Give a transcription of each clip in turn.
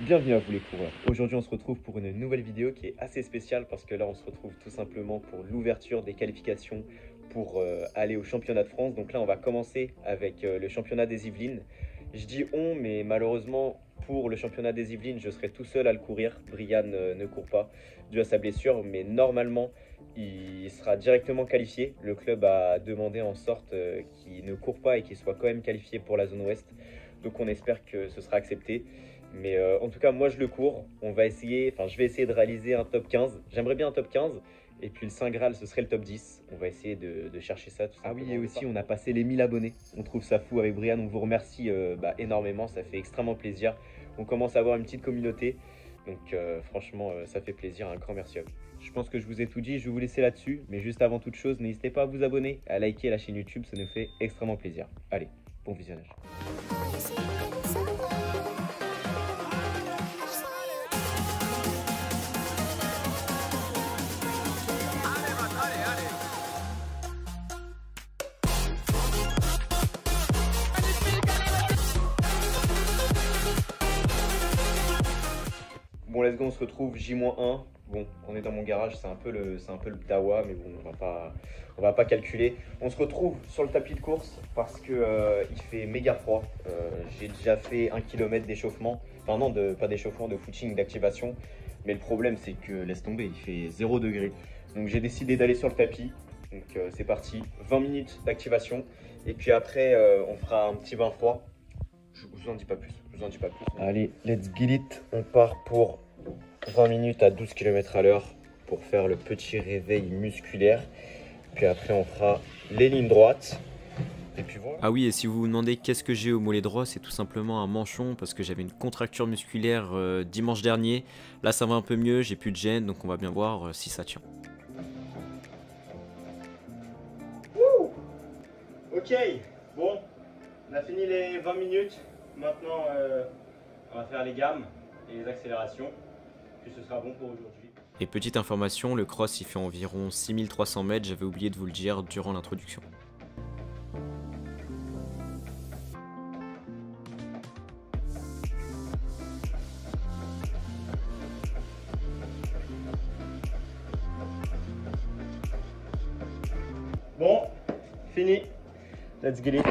Bienvenue à vous les coureurs. Aujourd'hui on se retrouve pour une nouvelle vidéo qui est assez spéciale parce que là on se retrouve tout simplement pour l'ouverture des qualifications pour aller au championnat de France. Donc là on va commencer avec le championnat des Yvelines. Je dis on, mais malheureusement pour le championnat des Yvelines je serai tout seul à le courir. Brian ne court pas dû à sa blessure, mais normalement il sera directement qualifié. Le club a demandé en sorte qu'il ne court pas et qu'il soit quand même qualifié pour la zone ouest. Donc on espère que ce sera accepté. Mais en tout cas, moi je le cours. Je vais essayer de réaliser un top 15. J'aimerais bien un top 15. Et puis le Saint Graal, ce serait le top 10. On va essayer de chercher ça tout simplement. Ah oui, et aussi on a passé les 1000 abonnés. On trouve ça fou avec Brian. On vous remercie énormément. Ça fait extrêmement plaisir. On commence à avoir une petite communauté. Donc franchement, ça fait plaisir. Un grand merci à vous. Je pense que je vous ai tout dit. Je vais vous laisser là-dessus. Mais juste avant toute chose, n'hésitez pas à vous abonner, à liker la chaîne YouTube. Ça nous fait extrêmement plaisir. Allez, bon visionnage. Bon, let's go, on se retrouve J-1. Bon, on est dans mon garage, c'est un peu le dawa, mais bon, on va pas calculer. On se retrouve sur le tapis de course parce que il fait méga froid. J'ai déjà fait 1 km d'échauffement. Enfin non, pas d'échauffement, de footing, d'activation. Mais le problème, c'est que, laisse tomber, il fait 0 degré. Donc j'ai décidé d'aller sur le tapis. Donc c'est parti, 20 minutes d'activation. Et puis après, on fera un petit bain froid. Je vous en dis pas plus, Allez, let's get it. On part pour 20 minutes à 12 km/h pour faire le petit réveil musculaire. Puis après, on fera les lignes droites. Et puis voilà. Ah oui, et si vous vous demandez qu'est-ce que j'ai au mollet droit, c'est tout simplement un manchon parce que j'avais une contracture musculaire dimanche dernier. Là, ça va un peu mieux, j'ai plus de gêne, donc on va bien voir si ça tient. Ok, bon, on a fini les 20 minutes. Maintenant, on va faire les gammes et les accélérations. Puis ce sera bon pour aujourd'hui. Et petite information, le cross il fait environ 6300 mètres, j'avais oublié de vous le dire durant l'introduction. Bon, fini. Let's get it.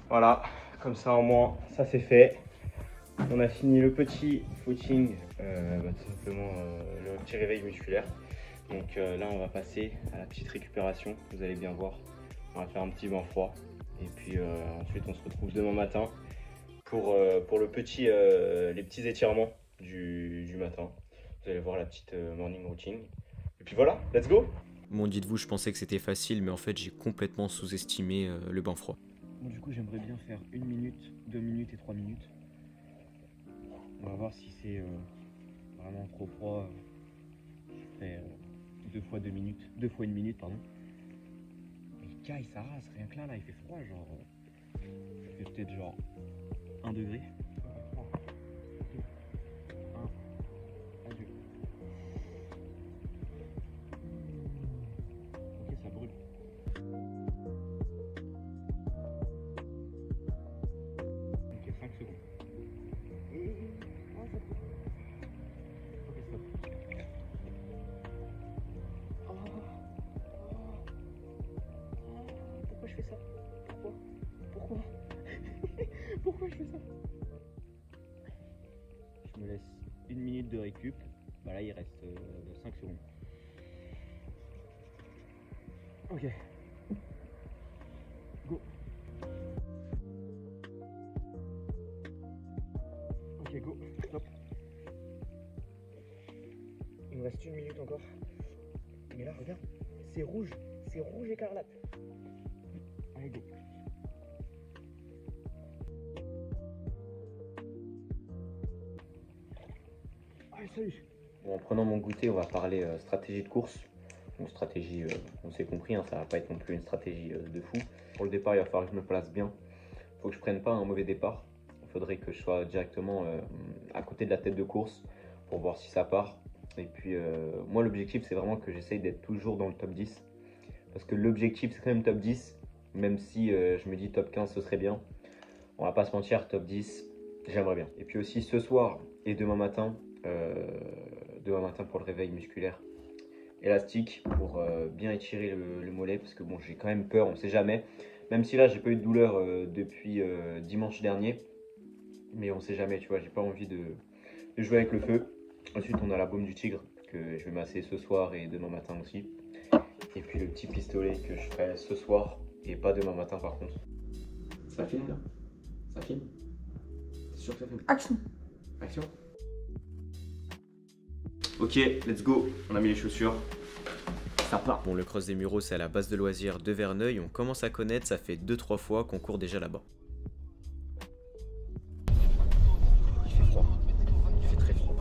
Voilà, comme ça au moins, ça c'est fait. On a fini le petit footing, tout simplement le petit réveil musculaire. Donc là, on va passer à la petite récupération. Vous allez bien voir. On va faire un petit bain froid. Et puis ensuite, on se retrouve demain matin pour les petits étirements du matin. Vous allez voir la petite morning routine. Et puis voilà, let's go! Bon, dites-vous, je pensais que c'était facile, mais en fait, j'ai complètement sous-estimé le bain froid. Bon, du coup, j'aimerais bien faire 1 minute, 2 minutes et 3 minutes. On va voir si c'est vraiment trop froid. Je ferai 2 fois 2 minutes, 2 fois 1 minute, pardon. Mais caille, ça rase, rien que là, il fait froid, genre. Il fait peut-être genre 1 degré. 1, 2. Ok, ça brûle. Ok, 5 secondes. Oh, ça brûle. Ok, stop. Pourquoi je fais ça? Pourquoi Pourquoi je fais ça? Je me laisse 1 minute de récup. Bah là il reste 5 secondes. Ok. Go. Ok, go. Stop. Il me reste 1 minute encore. Mais là regarde, c'est rouge écarlate. Allez, go. Allez, salut. Bon, en prenant mon goûter, on va parler stratégie de course. Donc stratégie, on s'est compris, hein, ça va pas être non plus une stratégie de fou. Pour le départ, il va falloir que je me place bien. Il faut que je prenne pas un mauvais départ. Il faudrait que je sois directement à côté de la tête de course pour voir si ça part. Et puis moi, l'objectif, c'est vraiment que j'essaye d'être toujours dans le top 10. Parce que l'objectif, c'est quand même top 10. Même si je me dis top 15, ce serait bien. On va pas se mentir, top 10, J'aimerais bien. Et puis aussi ce soir et demain matin pour le réveil musculaire, élastique pour bien étirer le mollet, parce que bon, j'ai quand même peur, on sait jamais. Même si là, j'ai pas eu de douleur depuis dimanche dernier, mais on sait jamais, tu vois, j'ai pas envie de jouer avec le feu. Ensuite, on a la baume du tigre que je vais masser ce soir et demain matin aussi. Et puis le petit pistolet que je ferai ce soir et pas demain matin par contre. Ça filme là? Ça filme? C'est sûr que ça filme? Action. Action. Ok, let's go. On a mis les chaussures. Ça part. Bon, le Cross des Mureaux, c'est à la base de loisirs de Verneuil. On commence à connaître, ça fait 2-3 fois qu'on court déjà là-bas. Il fait froid. Il fait très froid.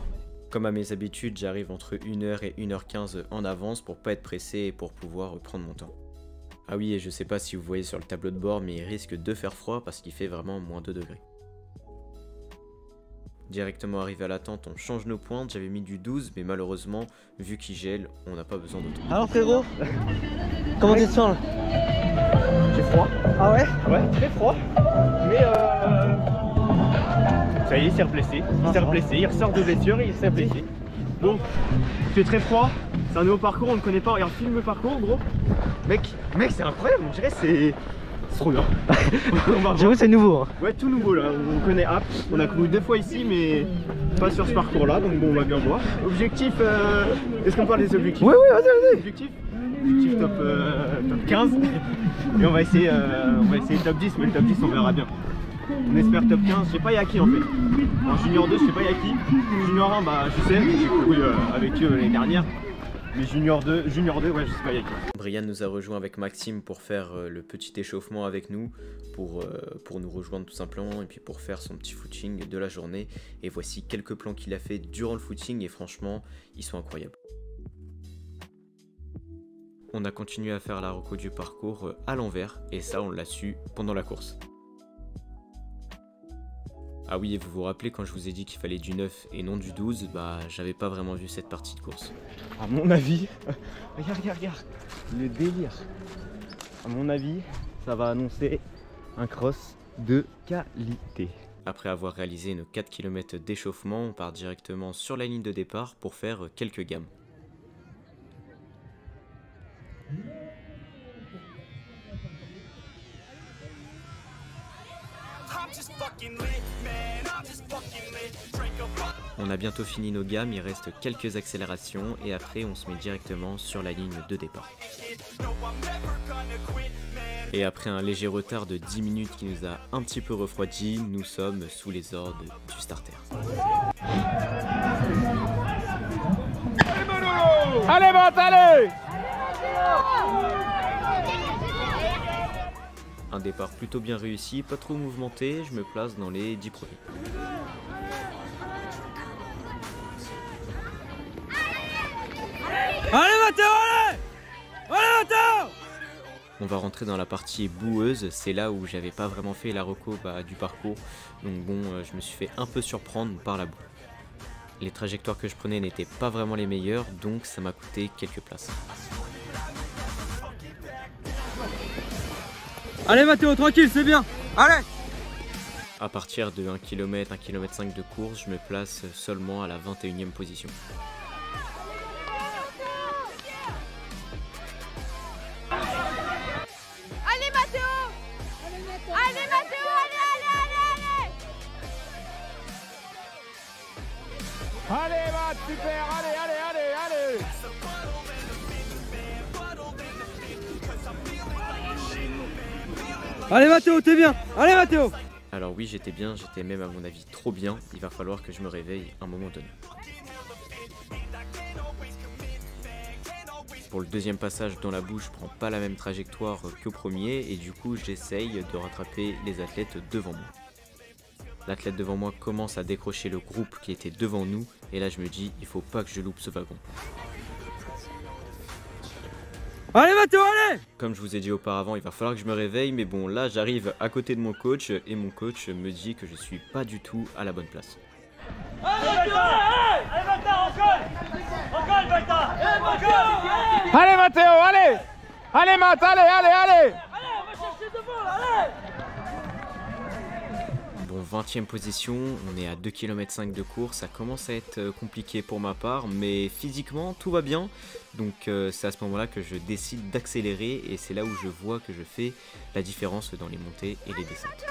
Comme à mes habitudes, j'arrive entre 1h et 1h15 en avance pour pas être pressé et pour pouvoir prendre mon temps. Ah oui, et je sais pas si vous voyez sur le tableau de bord, mais il risque de faire froid parce qu'il fait vraiment moins 2 degrés. Directement arrivé à la tente, on change nos pointes. J'avais mis du 12, mais malheureusement, vu qu'il gèle, on n'a pas besoin d'autre. Alors frérot, comment tu te sens là? J'ai froid. Ah ouais? Ouais, très froid. Mais ça y est, il s'est reblessé. Il ressort de blessure et il s'est blessé. Bon, il fait très froid. C'est un nouveau parcours, on ne connaît pas. Regarde, filme le parcours, gros. Mec, c'est incroyable. On dirait c'est trop bien. J'avoue c'est nouveau hein. Ouais, tout nouveau là. On connaît Apt. On a couru 2 fois ici, mais pas sur ce parcours-là. Donc bon, on va bien voir. Objectif. Est-ce qu'on parle des objectifs? Oui, vas-y. Objectif top 15. Et on va essayer top 10, mais le top 10 on verra bien. On espère top 15, je sais pas y'a qui en fait. En junior 2 je sais pas y'a qui. Junior 1 bah je sais, j'ai couru avec eux l'année dernière. Mais junior 2 ouais je sais pas y'a qui. Brian nous a rejoint avec Maxime pour faire le petit échauffement avec nous, pour nous rejoindre tout simplement et puis pour faire son petit footing de la journée. Et voici quelques plans qu'il a fait durant le footing et franchement ils sont incroyables. On a continué à faire la reco du parcours à l'envers et ça on l'a su pendant la course. Ah oui, et vous vous rappelez quand je vous ai dit qu'il fallait du 9 et non du 12, bah j'avais pas vraiment vu cette partie de course. À mon avis, regarde, le délire. À mon avis, ça va annoncer un cross de qualité. Après avoir réalisé nos 4 km d'échauffement, on part directement sur la ligne de départ pour faire quelques gammes. On a bientôt fini nos gammes, il reste quelques accélérations et après on se met directement sur la ligne de départ. Et après un léger retard de 10 minutes qui nous a un petit peu refroidi, nous sommes sous les ordres du starter. Allez, Matt, allez! Un départ plutôt bien réussi, pas trop mouvementé, je me place dans les 10 premiers. Allez Mathéo, allez! Allez Mathéo! On va rentrer dans la partie boueuse, c'est là où j'avais pas vraiment fait la reco du parcours, donc bon, je me suis fait un peu surprendre par la boue. Les trajectoires que je prenais n'étaient pas vraiment les meilleures, donc ça m'a coûté quelques places. Allez Mathéo, tranquille, c'est bien. Allez! À partir de 1 km, 1 km 5 de course, je me place seulement à la 21e position. Allez Mathéo! Allez Mathéo, allez! Allez, Matt, super, allez! Allez Mathéo, t'es bien. Allez Mathéo! Alors oui, j'étais bien, j'étais même à mon avis trop bien, il va falloir que je me réveille à un moment donné. Pour le deuxième passage dans la boue, je prends pas la même trajectoire qu'au premier et du coup j'essaye de rattraper les athlètes devant moi. L'athlète devant moi commence à décrocher le groupe qui était devant nous et là je me dis il faut pas que je loupe ce wagon. Allez Mathéo, allez! Comme je vous ai dit auparavant, il va falloir que je me réveille, mais bon là j'arrive à côté de mon coach et mon coach me dit que je suis pas du tout à la bonne place. Allez, Mathéo, allez! Allez, Matt, allez! Bon, 20e position, on est à 2,5 km de course, ça commence à être compliqué pour ma part, mais physiquement tout va bien, donc c'est à ce moment-là que je décide d'accélérer et c'est là où je vois que je fais la différence dans les montées et les descentes.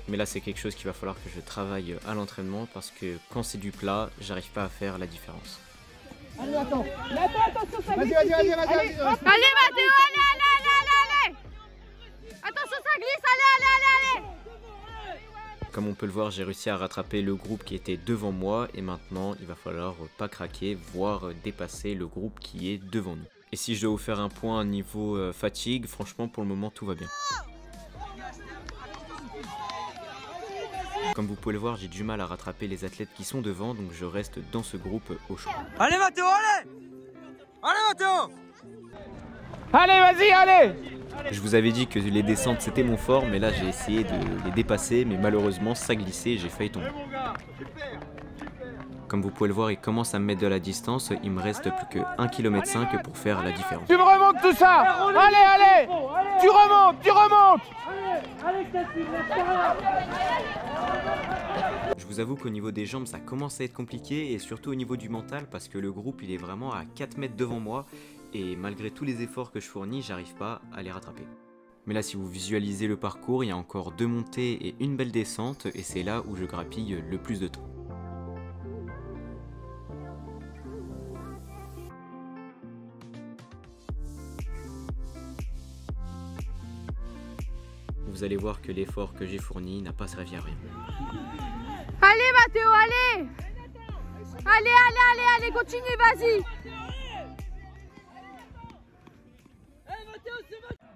Mais là c'est quelque chose qu'il va falloir que je travaille à l'entraînement parce que quand c'est du plat, j'arrive pas à faire la différence. Allez, attends. Attention, ça glisse. Allez, Mathéo, allez. Attention, ça glisse, allez. Comme on peut le voir, j'ai réussi à rattraper le groupe qui était devant moi et maintenant il va falloir pas craquer, voire dépasser le groupe qui est devant nous. Et si je dois vous faire un point niveau fatigue, franchement pour le moment tout va bien. Comme vous pouvez le voir, j'ai du mal à rattraper les athlètes qui sont devant, donc je reste dans ce groupe au chaud. Allez Mathéo, allez! Allez Mathéo! Allez, vas-y, allez! Je vous avais dit que les descentes c'était mon fort, mais là j'ai essayé de les dépasser, mais malheureusement ça glissait et j'ai failli tomber. Comme vous pouvez le voir, il commence à me mettre de la distance, il me reste plus que 1,5 km pour faire la différence. Tu me remontes tout ça! Allez! Tu remontes! Je vous avoue qu'au niveau des jambes ça commence à être compliqué et surtout au niveau du mental parce que le groupe il est vraiment à 4 mètres devant moi et malgré tous les efforts que je fournis, j'arrive pas à les rattraper. Mais là si vous visualisez le parcours, il y a encore 2 montées et une belle descente et c'est là où je grappille le plus de temps. Vous allez voir que l'effort que j'ai fourni n'a pas servi à rien. Allez, Mathéo, allez. Allez, continue, vas-y.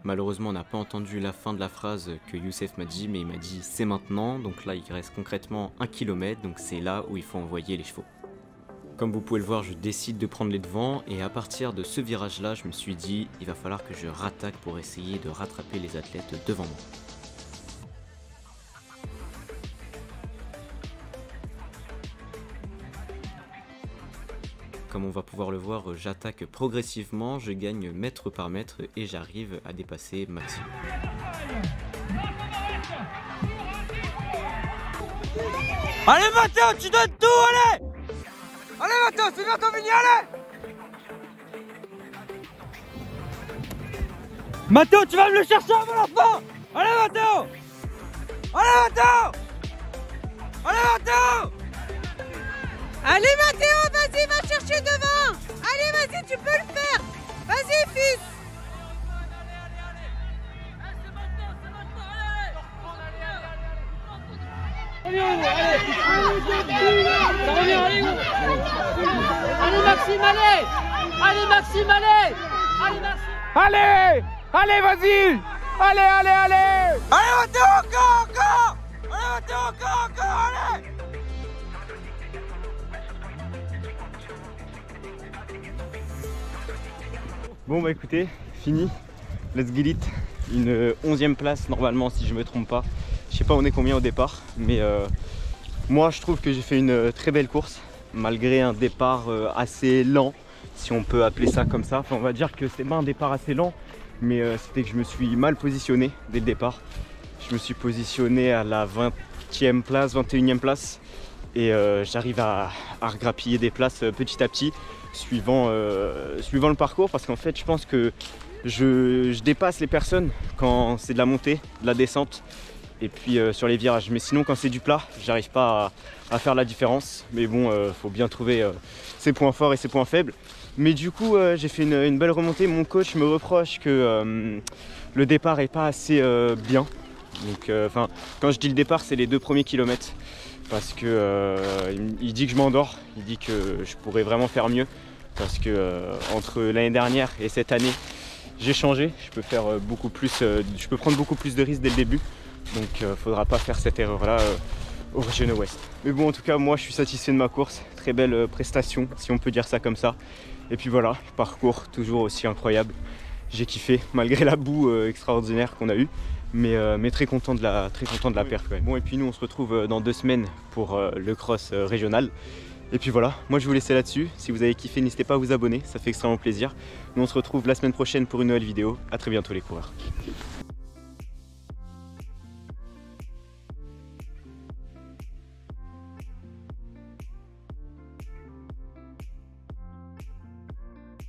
Malheureusement, on n'a pas entendu la fin de la phrase que Youssef m'a dit, mais il m'a dit c'est maintenant. Donc là, il reste concrètement 1 km, donc c'est là où il faut envoyer les chevaux. Comme vous pouvez le voir, je décide de prendre les devants et à partir de ce virage-là, je me suis dit il va falloir que je rattaque pour essayer de rattraper les athlètes devant moi. Comme on va pouvoir le voir, j'attaque progressivement, je gagne mètre par mètre et j'arrive à dépasser Maxime. Allez Mathéo, tu donnes tout, allez! Allez Mathéo, c'est bientôt fini, allez! Mathéo, tu vas me le chercher avant la fin! Allez Mathéo! Allez, Mathéo, vas-y, va chercher devant. Allez, vas-y, tu peux le faire. Vas-y, fils. Allez, vas-y! Allez! Allez Mathéo, encore! Allez Mathéo, encore, allez! Bon bah écoutez, fini, let's get it. Une 11e place normalement si je me trompe pas. Je sais pas on est combien au départ, mais moi je trouve que j'ai fait une très belle course malgré un départ assez lent, si on peut appeler ça comme ça. Enfin on va dire que c'est pas un départ assez lent, mais c'était que je me suis mal positionné dès le départ. Je me suis positionné à la 20e place, 21e place et j'arrive à regrappiller des places petit à petit suivant le parcours, parce qu'en fait je pense que je dépasse les personnes quand c'est de la montée, de la descente et puis sur les virages, mais sinon quand c'est du plat j'arrive pas à faire la différence. Mais bon, faut bien trouver ses points forts et ses points faibles. Mais du coup j'ai fait une belle remontée. Mon coach me reproche que le départ est pas assez bien, donc quand je dis le départ c'est les 2 premiers kilomètres, parce que il dit que je m'endors, il dit que je pourrais vraiment faire mieux, parce que entre l'année dernière et cette année j'ai changé, je peux faire beaucoup plus, je peux prendre beaucoup plus de risques dès le début, donc faudra pas faire cette erreur là au Régional Ouest. Mais bon, en tout cas moi je suis satisfait de ma course, très belle prestation si on peut dire ça comme ça. Et puis voilà, parcours toujours aussi incroyable, j'ai kiffé malgré la boue extraordinaire qu'on a eue. Mais très content de la perf quand même. Bon, et puis nous on se retrouve dans 2 semaines pour le cross régional. Et puis voilà, moi je vais vous laisser là-dessus. Si vous avez kiffé, n'hésitez pas à vous abonner, ça fait extrêmement plaisir. Nous on se retrouve la semaine prochaine pour une nouvelle vidéo. A très bientôt les coureurs.